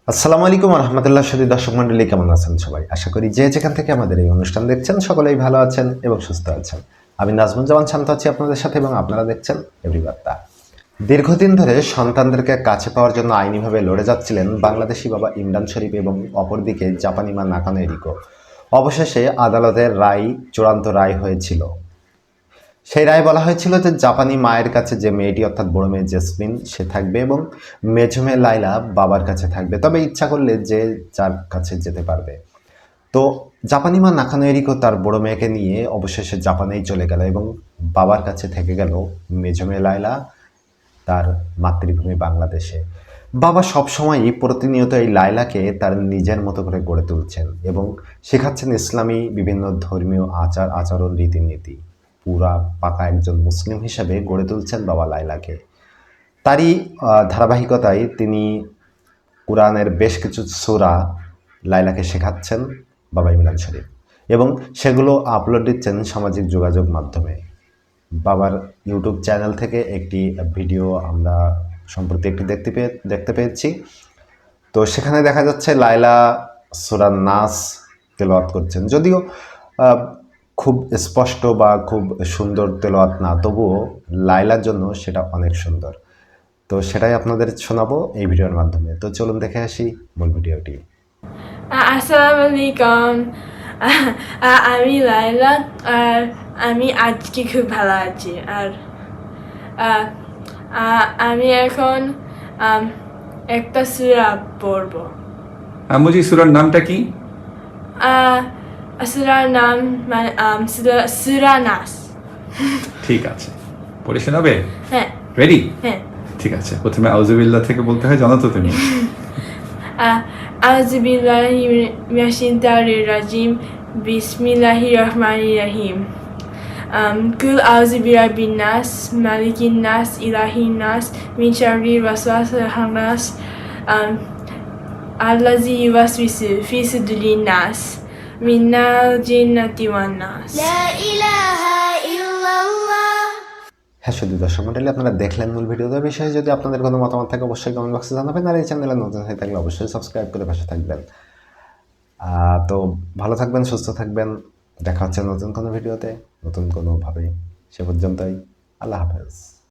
আসসালামু আলাইকুম রহমতুল্লাহ সাথী দর্শক মন্ডলী, কেমন আছেন সবাই? আশা করি যে যেখান থেকে আমাদের এই অনুষ্ঠান দেখছেন সকলেই ভালো আছেন এবং সুস্থ আছেন। আমি নাজমুজ্জামান শান্ত আছি আপনাদের সাথে এবং আপনারা দেখছেন এভরি বার্তা। দীর্ঘদিন ধরে সন্তানদেরকে কাছে পাওয়ার জন্য আইনিভাবে লড়ে যাচ্ছিলেন বাংলাদেশি বাবা ইমরান শরীফ এবং অপরদিকে জাপানি মা নাকানো এরিকো। অবশেষে আদালতের রায় চূড়ান্ত রায় হয়েছিল। সেই রায়ে বলা হয়েছিল যে জাপানি মায়ের কাছে যে মেয়েটি অর্থাৎ বড় মেয়ে জেসমিন সে থাকবে এবং মেঝো মেয়ে লাইলা বাবার কাছে থাকবে, তবে ইচ্ছা করলে যে যার কাছে যেতে পারবে। তো জাপানি মা নাকানো এরিকো তার বড় মেয়েকে নিয়ে অবশেষে জাপানেই চলে গেল এবং বাবার কাছে থেকে গেল মেঝো মেয়ে লাইলা তার মাতৃভূমি বাংলাদেশে। বাবা সবসময়ই প্রতিনিয়ত এই লায়লাকে তার নিজের মতো করে গড়ে তুলছেন এবং শেখাচ্ছেন ইসলামী বিভিন্ন ধর্মীয় আচার আচরণ রীতিনীতি। পুরা পাকা একজন মুসলিম হিসাবে গড়ে তুলছেন বাবা লায়লাকে। তারই ধারাবাহিকতায় তিনি কোরআনের বেশ কিছু সূরা লায়লাকে শেখাচ্ছেন বাবা ইমরান শরীফ এবং সেগুলো আপলোড দিচ্ছেন সামাজিক যোগাযোগ মাধ্যমে। বাবার ইউটিউব চ্যানেল থেকে একটি ভিডিও আমরা সম্প্রতি একটি দেখতে পেয়েছি। তো সেখানে দেখা যাচ্ছে লায়লা সূরা নাস তেলাওয়াত করছেন, যদিও খুব স্পষ্ট বা খুব সুন্দর তেলাওয়াত না, তবুও লায়লার জন্য সেটা অনেক সুন্দর। তো সেটাই আপনাদের শোনাবো এই ভিডিওর মাধ্যমে। তো চলুন দেখে আসি মূল ভিডিওটি। আসসালামু আলাইকুম। আমি লাইলা আর আমি আজকে খুব ভালো আছি। আর আমি এখন একটা সূরা পড়ব। মুজি সূরার নামটা কি? সূরার নাম মানে সূরা নাস। ঠিক আছে, পড়ে শোনাবে? হ্যাঁ। রেডি? হ্যাঁ। ঠিক আছে, প্রথমে আউযুবিল্লাহ থেকে বলতে হয়, জানো তো তুমি? আউযু বিল্লাহি মিনাশ শাইতানির রাজিম। বিসমিল্লাহির রহমানির রহিম। কুল আউযু বিরাব্বিন নাস, মালিকিন নাস, ইলাহিন নাস, মিন শাররিল ওয়াসওয়াসিল খান্নাস, আল্লাযী ইউওয়াসওয়িসু ফি সুদুরিন নাস, মিনাল জিন্নাতি ওয়ান নাস। লা ইলাহা ইল্লাল্লাহ। হ্যাঁ, শুধু দর্শক মণ্ডলী, আপনারা দেখলেন মূল ভিডিওটার বিষয়ে। যদি আপনাদের কোনো মতামত থাকে অবশ্যই কমেন্ট বক্সে জানাবেন, আর এই চ্যানেলে নতুন হয়ে থাকলে অবশ্যই সাবস্ক্রাইব করে পাশে থাকবেন। তো ভালো থাকবেন, সুস্থ থাকবেন। দেখা হচ্ছে নতুন কোনো ভিডিওতে, নতুন কোনোভাবে। সে পর্যন্তই, আল্লাহ হাফেজ।